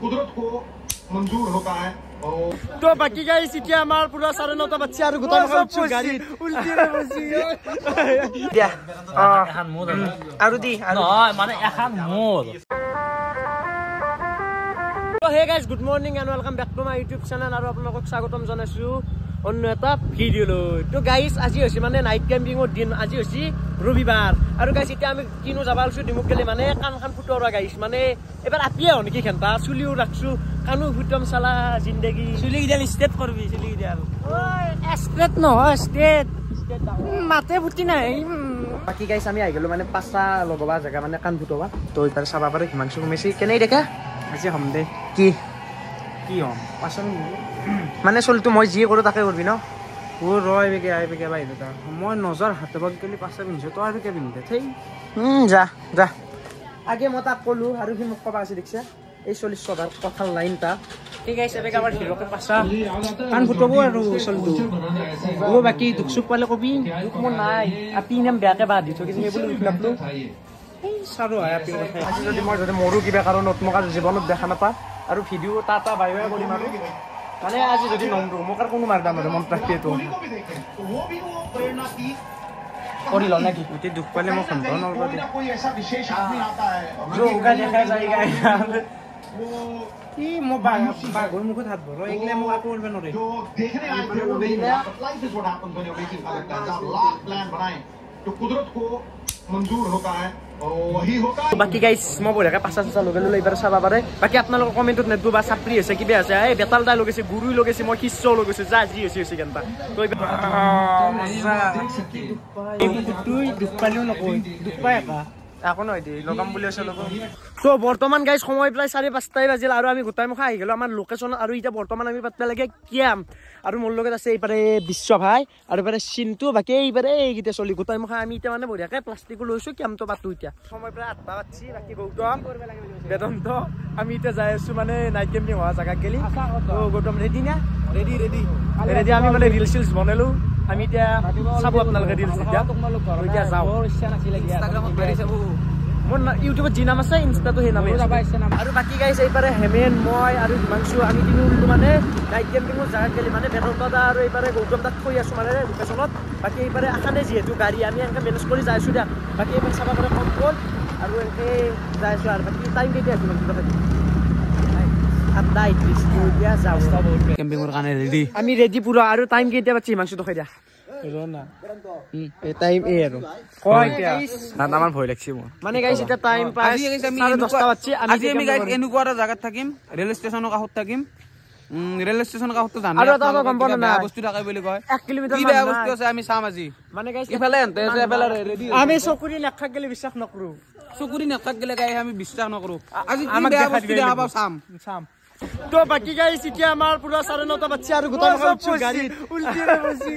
कुदरत को मंजूर होता है तो बाकी गाइस इতিয়া আমাৰ পুৰা 9:30 বাজছে আৰু গোটাই উঠছো গাড়ী উল্টি ৰে বসি দিয়া এখন মোদ আৰু দি নহয় মানে এখন মোদ তো hey guys good morning and welcome back to my YouTube channel আৰু আপোনালোকক স্বাগতম জনাইছো অন্য এটা ভিডিও লৈ তো গাইস আজি হৈছে মানে নাইট ক্যাম্পিংৰ দিন আজি হৈছে ৰবিবাৰ আৰু গাইস এতিয়া আমি কিনো যাবালছো দিমুক গলে মানে কানখান ফুটৰা গাইস মানে এবাৰ আপিয়া হন কি খেনটা চুলিও ৰাখছো কানু ফুটম সালা জিন্দেগি চুলি গিডাল স্টেট করবি চুলি গিডাল ওই স্টেট নহয় স্টেট মাতে ফুটি নাই বাকি গাইস আমি আই গলো মানে পাঁচটা লগবা জায়গা মানে কান ফুটবা তো ইতার সাবা পারে হিমাংশু মেসি কেনে দেখা আজি হম দে কি কি হম পাছন মানে চলতো মই জি কৰো তাকে করবি ন ও রয় বেগে আই বেগে বাইরে তা মই নজর হাতে বাগ গলি পাঁচটা বিনছো তো আর কে বিনতে থেই যা যা আগে মতা কলু আৰু কি মোক কবা আছে দেখছা এই 40 টাকাৰ কথাৰ লাইনটা ঠিক আছে এবে আমাৰ হিৰোকে পাছা কান ফুটবো আৰু চলতো ও বাকি দুখসুখ পালে কবি দুখ মন নাই আপি নাম বেয়াকে বা দিছো কি বলি উঠলাপলো এই সারো আয় আপি কথা আজি যদি মই যদি মৰু কিবা কাৰণত মোক আৰু জীৱনত দেখা নাপা আৰু ভিডিও টাটা বাই বাই কৰি মাৰো মানে আজি যদি নমৰু মোক আৰু কোনো মাৰ দাম আৰু মন ৰাখি তো কৰি ল নাকি উঠি দুখ পালে মই খন্দ নলবা দে कोई ऐसा विशेष आदमी आता है जो उगा দেখা যায়গা কি মো বাগৰ মুখত হাত ভৰো একলে মো আপো উলবে নৰে जो देखने आए थे वो नहीं life is what happens when you making other plans आप लाख प्लान बनाएं तो कुदरत को मंजूर होता है और वही होता है बाकी गाइस মই বঢ়িয়াকে পাঁচটা চাচা লগে লৈ এবাৰ চাবা পাৰে বাকি আপোনালোকৰ কমেন্টত নেদবো বা চাপৰি আছে কিবা আছে এই বেতাল দা লগেছে গুৰুই লগেছে মই কিচ্ছ লগেছে যা জি হৈছে কেনবা তো তুই দুখ পালিও নকই দুখ পাই একা এখন হয় দে লগাম বুলি আছে লগ তো বৰ্তমান গাইস সময় প্ৰায় 5:30 বাজিল আৰু আমি গোটাই মুখা আহি গলো আমাৰ লোকেশন আৰু ইটা বৰ্তমান আমি পাতলা লাগে কিয়াম আৰু মোৰ লগত আছে এইপাৰে বিশ্ব ভাই আৰু এইপাৰে চিন্তু বাকি এইপাৰে এইগিটা চলি গোটাই মুখা আমি ইটা মানে বঢ়িয়াকে প্লাষ্টিক লৈছো কিয়ামটো পাতু ইটা সময় প্ৰায় 8টা বাজছি বাকি গৌতম বেদন্ত আমি ইটা যাই আছো মানে নাইট ক্যাম্পিং হোৱা জায়গা গেলি তো গৌতম ৰেডি না ৰেডি আমি মানে ৰিল সিলস বনালো আমি ইটা চাব আপোনালোকে ৰিলস ইটা যাও ইনষ্টাগ্ৰামত পাৰি চাব মোৰ ইউটিউবত জি নাম আছে ইনষ্টাটো হে নামে আৰু বাকি গাইস এইপাৰে হেমেন মই আৰু হিমাংশু আমি তিনিও মানে নাইট ক্যাম্পিংৰ জায়গা গেলি মানে বেদন্ত দা আৰু এইপাৰে গৌতম দাক থৈ আছো মানে লোকেশনত বাকি এইপাৰে আখানে যেহেতু গাড়ী আমি এনেকে মেনেজ কৰি যাইছো দিয়া বাকি এইপাৰে চাবা কৰে কন্ট্ৰোল আৰু এনেকে যাইছো আৰু বাকি টাইম কেতিয়া আছে মানে কথা আমি ৰেডি পুৰা আৰু টাইম কেতিয়া পাচ্ছি হিমাংশু দেখাই দিয়া টাইম এ আৰু কয় এতিয়া না আমাৰ ভয় লাগছে মোৰ মানে গাইস এটা টাইম পাস আজি আমি 10টা বাজছে আমি গাইস এনেকুৱা এটা জায়গাত থাকিম ৰেল ষ্টেচনৰ কাষত থাকিম ৰেল ষ্টেচনৰ কাষত জানি আৰু এটা গম পাও না বস্তু টাকাই বুলি কয় 1 কিলোমিটাৰ কি বেয়া বস্তু আছে আমি চাম আজি মানে গাইস ইফালে এন্তে এফালে ৰেডি আমি চকুৰি নাখাক গলে বিশ্বাস নকৰো চকুৰি নাখাক গলে গাইস আমি বিশ্বাস নকৰো আজি কি বেয়া বস্তু দেখা পাও চাম তো বাকি গাইস ইতিয়া আমাৰ পুৰা 9:30 বাজছে আৰু গোটাই মুখা উঠছো গাড়ী উল্টি ৰে বসি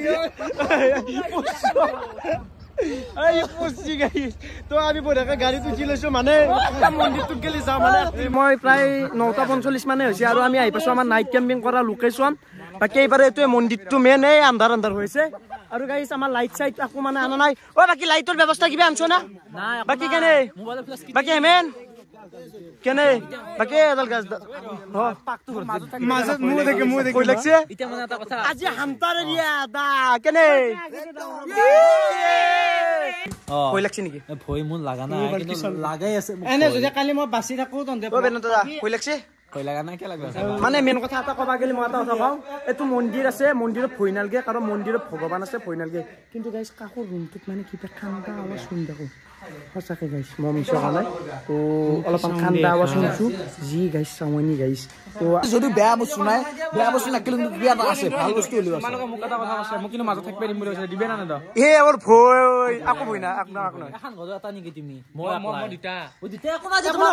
এই পছি গাইস তো আমি বঢ়িয়াকে গাড়ী উঠি লৈছো মানে মন্দিৰটোত গেলি যাও মানে মই প্ৰায় 9:45 মানে হৈছে আৰু আমি আহি পাছো আমাৰ নাইট ক্যাম্পিং কৰা লোকেশন বাকি এইবাৰে এটো মন্দিৰটো মেন এই আন্ধাৰ হৈছে আৰু গাইস আমাৰ লাইট সাইট আকো মানে আনা নাই ও বাকি লাইটৰ ব্যৱস্থা কিবা আনছো না বাকি কেনে বাকি হেমেন কেনে বাকি এডাল গাছ মাজত মু দেখে কই লাগছে ইটা মানে এটা কথা আজি হামতারে দিয়া দা কেনে কই লাগছে নেকি ভয় মন লাগা না কিন্তু লাগাই আছে এনে যদি কালি মই বাসি থাকো তন্তে ও বেন দাদা কই লাগছে কই লাগা না কি লাগবে মানে মেন কথা এটা কবা গলি মই এটা কথা কও এটো মন্দিৰ আছে মন্দিৰত ভয় নালগে কাৰণ মন্দিৰত ভগৱান আছে ভয় নালগে কিন্তু গাইস কাকো ৰুমটোত মানে কিবা ঠাণ্ডা আৱাজ শুনি থাকো সঁচাকে গাইস মই মিছা কোৱা নাই তো অলপ ঠাণ্ডা আৱাজ শুনিছো জি গাইস সামনি গাইস তো যদি বেয়া বস্তু নাই বেয়া বস্তু না কিন্তু বিয়া আছে ভাল বস্তু হলিও আছে মালক মোক এটা কথা আছে মোক কিন্তু মাজত থাকবে দিম বুলি কৈছে দিবে না না এ আমার ভয় আকো ভয় না আকো না এখন গজা এটা নেকি তুমি মই দিতা ও দিতা আকো না যে তোমার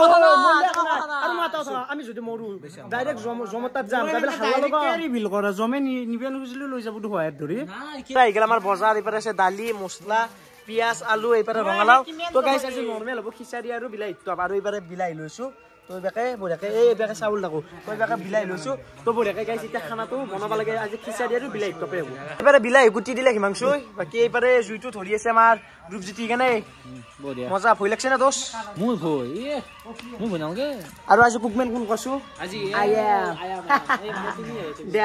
আৰু মাতা আমি যদি মৰু ডাইৰেক্ট জমতাত যাম গাবলে হালা লগা কেৰি বিল কৰা জমে নিবে নুজিলে লৈ যাব দু হয় ধৰি আই গেল আমাৰ বজাৰ ইপাৰে আছে দালি মছলা পিয়াজ আলু এইপাৰে ৰঙালাও তো গাইস আজি নৰমাল হ'ব খিচাৰি আৰু বিলাহী তো আৰু এইপাৰে বিলাহী লৈছো তো বেকে বঢ়িয়াকে এই বেকে চাউল থাকো তো বেকে বিলাহী লৈছো তো বঢ়িয়াকে গাইছ এতিয়া খানাটো বনাব লাগে আজি খিচাৰি আৰু বিলাহী টপে হ'ব এবাৰে বিলাহী কুটি দিলে হিমাংশু বাকি এইবাৰে জুইটো ধৰি আছে আমাৰ ৰূপজ্যোতি কেনে মজা ভয় লাগছে না দোষ মোৰ ভয় মোৰ ভয় নালাগে আৰু আজি কুকমেন কোন কৈছো আজি আয়া দে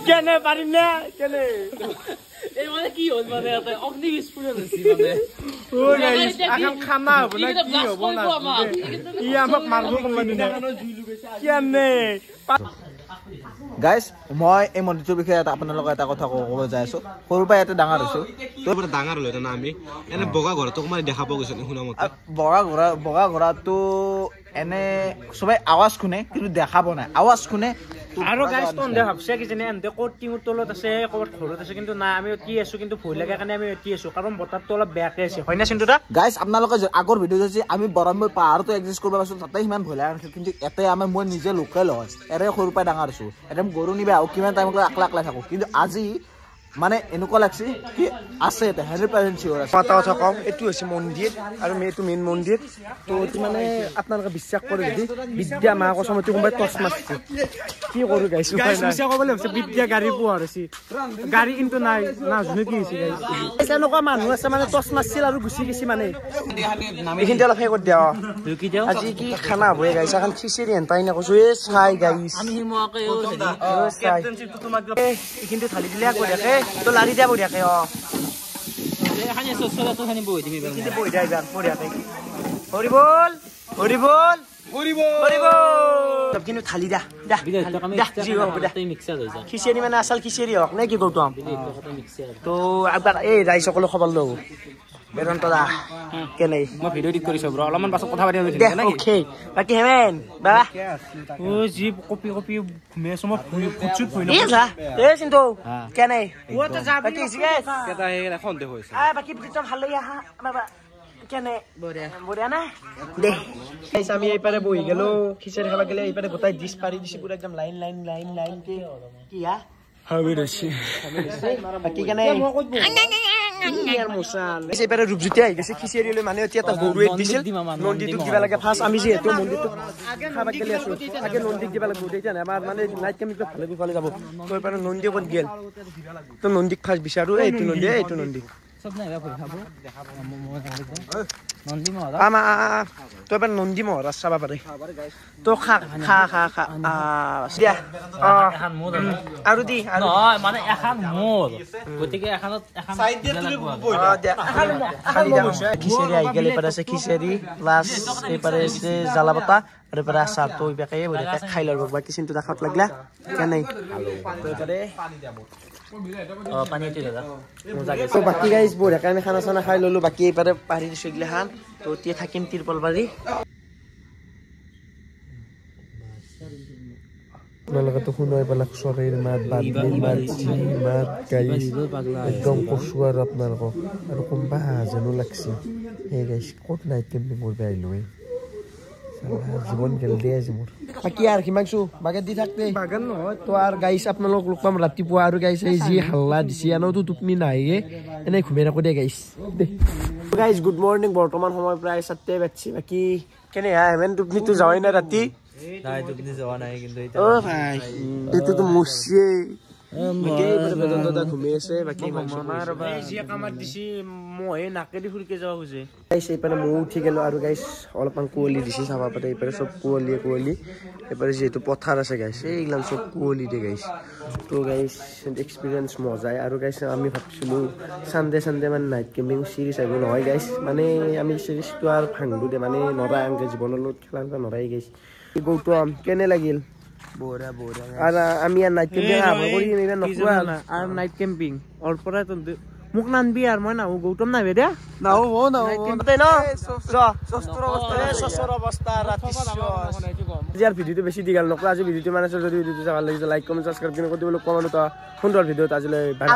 কেনে পাৰিম নে কেনে এই মানে কি হ'ল মানে এটা অগ্নি বিস্ফোৰণ হৈছে মানে ও গাইস এখন খানা হ'ব না কি হ'ব না ই আমাক মাৰব কোনবাদিন কেনে গাইজ মই এই মন্দিৰটোৰ বিষয়ে আপোনালোকক এটা কথা ক'ব যাই আছো সৰুৰ পৰা ইয়াতে ডাঙৰ হৈছো ডাঙৰ হলো না আমি এনে বগা ঘৰটো মানে দেখা পোৱা গৈছে শুনা মতে বগা ঘোঁৰাটো এনে সবাই আৱাজ শুনে কিন্তু দেখা পোৱা নাই আৱাজ শুনে আৰু গাইস তো দে ভাবছে কি যেনে এন্তে কোট টিঙৰ তলত আছে ক'ত ঘৰত আছে কিন্তু না আমি অতি আছো কিন্তু ভয় লাগা কাৰণে আমি অতি আছো কাৰণ বতাৰটো অলপ বেয়াকে আছে হয় না চিন্তুদা গাইজ আপোনালোকে আগৰ ভিডিঅ' চাইছে আমি বৰমুৰ পাহাৰটো এক্সিষ্ট কৰিব পাইছো তাতে সিমান ভয় লগা নাছিল কিন্তু এতে আমি মই নিজে লোকেল হয় এৰে সৰুৰ পৰা ডাঙৰ হৈছো একদম গৰু নিবা আৰু কিমান টাইমক আকলা থাকো কিন্তু আজি মানে এনেকুৱা লাগছে কি আছে 100% চিয়ৰ আছে কথা কথা কম এটো হৈছে মন্দিৰ আৰু মেটো মেইন মন্দিৰ তো এটো মানে আপোনালোকে বিশ্বাস কৰে যদি বিদ্যা মা কসমতি কোনবাই টচ মাৰছে কি কৰো গাইছ বিশ্বাস কৰিলে হৈছে বিদ্যা গাড়ী পোৱাৰ আছে গাড়ী কিন্তু নাই না জুনে কি হৈছে গাইছ এনেকুৱা মানুহ আছে মানে টচ মাৰছিল আৰু গুচি গেছি মানে এইখিনতে অলপ হে কৰি দিয়া ৰুকি যাও আজি কি খানা হ'ব গাইছ এখন খিচিৰি হেনতাই না কৈছো এ চাই গাইছ আমি হিমকে ও কেপ্টেনশিপটো তোমাক এইখিনতে ঢালি দিলে আকৌ দেখে তো লাৰি যাব দেখে এখানে সসরা তো খানি বই দিবি কিন্তু বই যায় যান পড়িয়াতে হরিবল হরিবল হরিবল হরিবল সব কিন্তু থালি দা দা বিদেশ তো আমি জি হোক দা তাই মিক্সার হৈ যায় খিচেৰি মানে আসল খিচেৰি হক নে কি গৌতম বিদেশ তো কত মিক্সার তো একবার এই রাইস সকল খবর লও বেরন্ত দা কেনে মই ভিডিও এডিট কৰিছো ব্ৰ অলপমান পাছত কথা পাতি দে ওকে বাকি হেমেন বা ও জি কপি কপি ঘুমে সময় ফুচুত ফুই এ যা এ চিন্তু কেনে ও তো যাবি বাকি সিগে এটা এখন দেখ হৈছে আ বাকি পিছন ভাল লাগি আহা বাবা কেনে বড়িয়া বড়িয়া না দে গাইস আমি এই পারে বই গেল খিচেৰি খাবা গেলে এই পাৰে গোটাই ডিশ পাৰি দিছি পুৰা একদম লাইন লাইন লাইন লাইন কি হা হাবি ৰছি বাকি কেনে ইয়াৰ মুছাল এই পাৰে ৰূপজ্যোতি আহি গেছে খিচেৰি লৈ মানে এতিয়া তা গৰুৱে দিছিল নন্দীটো কিবা লাগে ফাৰ্স্ট আমি যেহেতু মন্দিৰটো খাবা গেলে আছো আগে নন্দীক কিবা লাগে দেইতা না আমাৰ মানে নাইট কেমিটো ভালে ভালে যাব তো এই পাৰে নন্দী ক'ত গেল তো নন্দীক ফাৰ্স্ট বিচাৰো এইটো নন্দী সব নাই ভয় খাবো নন্দী মহাৰাজ আমা তো এবাৰ নন্দী মহাৰাজ চাবা পাৰে তো খা দিয়া এখন মোদ আৰু দি আৰু নহয় মানে এখন মোদ গতিকে এখনত এখন সাইড দিয়ে তুলি খিচেৰি আহি গেলে পাৰে আছে খিচেৰি প্লাস এই পাৰে আছে জালাবতা আৰু পাৰে আচাৰ তো ইবাকে বঢ়িয়াকে খাই লব বাকি চিন্তু দেখাত লাগলা কেনে তো পারে পানী দি দাদা তো বাকি গাইস বঢ়িয়াকে আমি খানা চানা খাই ললো বাকি এই পারে পাৰি দিছো গিলা হান তো এতিয়া থাকিম তিৰপলবাৰী আপোনালোকেতো শুনাই পেলাক চৰাইৰ মাত বাদলিৰ মাত চিৰিৰ মাত গাইছ একদম কচু আৰু আপোনালোকক আৰু কোনোবা যেনো লাগছে সেই গাইছ ক'ত নাইট কেম্পিং কৰিব আহিলোঁ জীৱন গেল দিয়ে আজি মোৰ বাকি আৰ হিমাংশু বাগান দি থাকতে বাগান নহয় তো আৰ গাইছ আপোনালোক লগ পাম ৰাতিপুৱা আৰু গাইছ এই যি হাল্লা দিছি আনোতো টোপনি নাইয়ে এনে ঘুমে থাকো দে গাইছ গাইছ গুড মৰ্নিং বৰ্তমান সময় প্ৰায় 7টা বাজছে বাকি কেনে হেমেন টোপনিটো যাৱাই না ৰাতি নাই টোপনি যোৱা নাই কিন্তু ও ভাই এইটোতো মুছিয়ে ঘুমে আছে বাকি যি কামাত দিছি মহে নাকেদি ফুৰকে যাৱা খুজে গাইছ এইপাৰে মৌ উঠি গেল আৰু গাইছ অলপমান কুঁৱলী দিছি চাবা পাতে এইপাৰে চব কুঁৱলী এইপাৰে যিহেতু পথাৰ আছে গাইছ এইগিলান চব কুঁৱলী দে গাইছ তো গাইছ এক্সপিৰিয়েঞ্চ মজাই আৰু গাইছ আমি ভাবছিলো সানডে মানে নাইট কেম্পিং চিৰিজ আহিব নহয় গাইছ মানে আমি চিৰিজটো আৰু ভাঙলো দে মানে নৰা আনকে জীৱনৰ লগত খেলা নৰাই গাইছ গৌতম কেনে লাগিল বঢ়িয়া আর আমি আর নাইট কেম্পিং আরম্ভ করি এবার নকরা আর নাইট কেম্পিং ওর পরে তো মুখ নানবি আর মই না গৌতম না বেদা না ও না সস্তর অবস্থা রাতি আর ভিডিওটো বেশি দিগাল নকরা আজি ভিডিওটো মানে যদি ভিডিওটো ভাল লাগিছে লাইক কমেন্ট সাবস্ক্রাইব করে দিবলে কমেন্ট সুন্দর ভিডিওটা আজিলে বাই